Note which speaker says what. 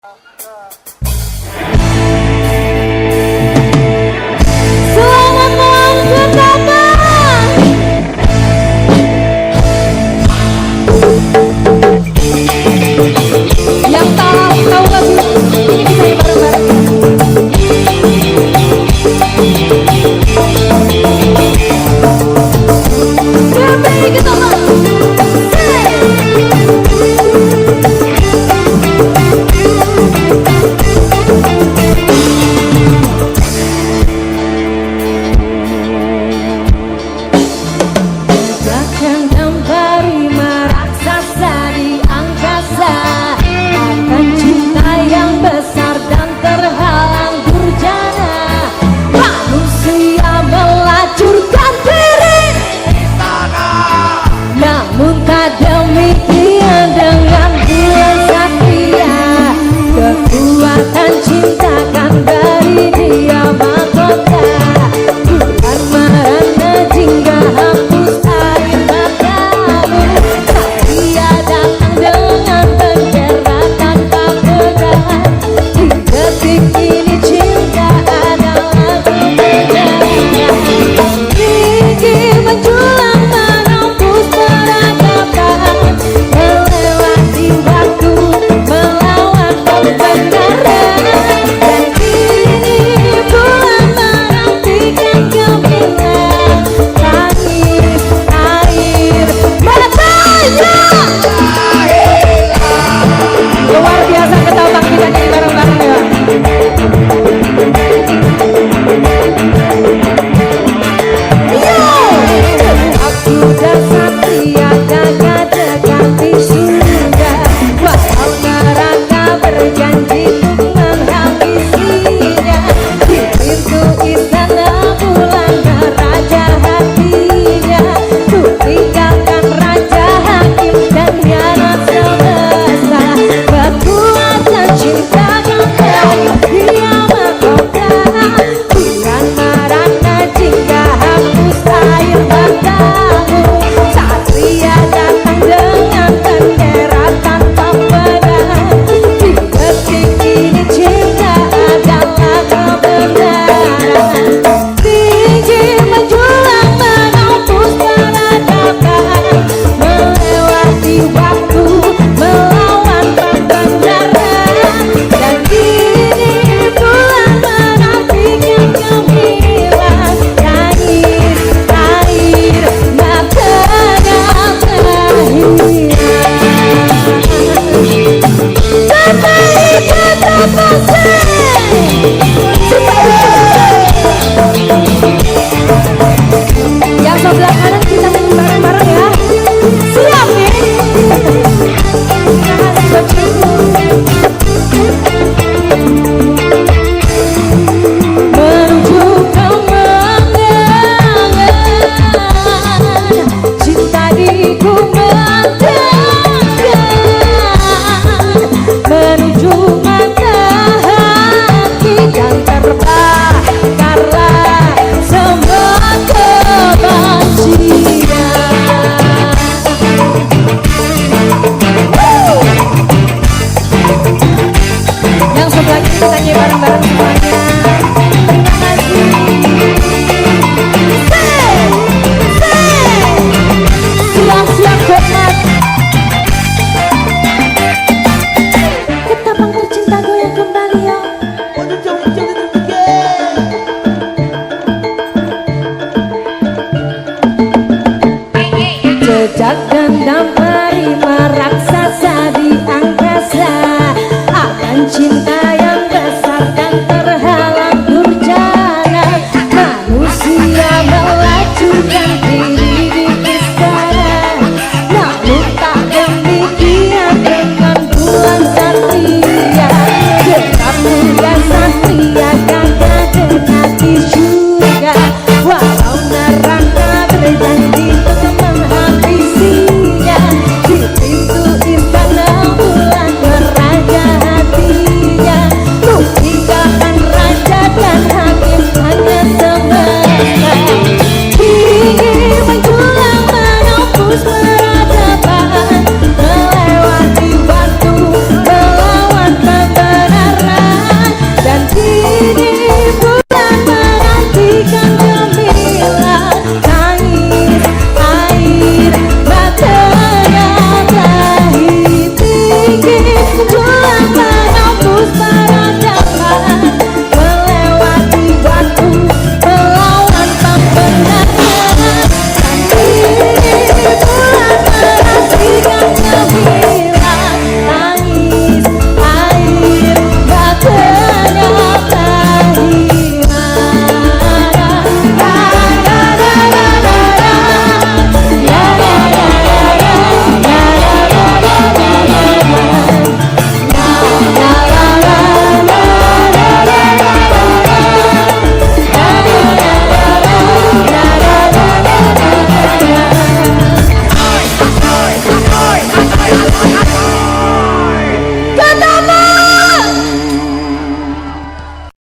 Speaker 1: Selamat malam pertama. Yang tahu gak sih? Ini saya bareng-bareng. Kembali ke teman. Demikian dengan bulan satria, kekuatan cinta kan dari dia mahkota. Bulan merana jingga hapus air matamu. Satria datang dengan bendera tanpa pedang. Di detik ini cinta adalah kebenaran. Tinggi menjulang menembus peradaban, melewati waktu, melawan kebenaran. Dan kini bulan menantikan gemilang tangis air matanya. Luar biasa ketawang kita nyanyi bareng-bareng ya. Aku dan Satria jaga dekati surga, walau neraka berjanji untuk menghabisinya. Di pintu istana bulan raja hatinya, untuk tinggalkan raja hakim dan hianat semesta. Kekuatan cinta kan dari dia mahkota. Bulan merana jingga hapus air matamu. Satria datang dengan bendera tanpa pedang. Di detik ini cinta adalah kebenaran. Tinggi menjulang menembus peradaban, melewati waktu, melawan kebenaran. Dan kini bulan menantikan gemilang tangis air matanya terhilang. Kembali ke tempat yang sebelah kanan kita nyanyi bareng-bareng ya. Siap nih. Menuju kemenangan, cinta dikumandangkan. Menuju matahari yang terbakarlah semua kebencian. Yang sebelah kiri kita nyanyi bareng-bareng semuanya. Terima kasih. Siap-siap banget. Ketapang bercinta goyang kembali ya. Jejak dendam harimau raksasa di angkasa, akan cinta yang besar dan terhalang durjana. Manusia melacurkan diri di istana, namun tak demikian dengan bulan satria. Tetap muda satria gagah dekati surga, walau neraka berjanji untuk menghabisinya. Di pintu istana bulan beraja hatinya. Terus bareng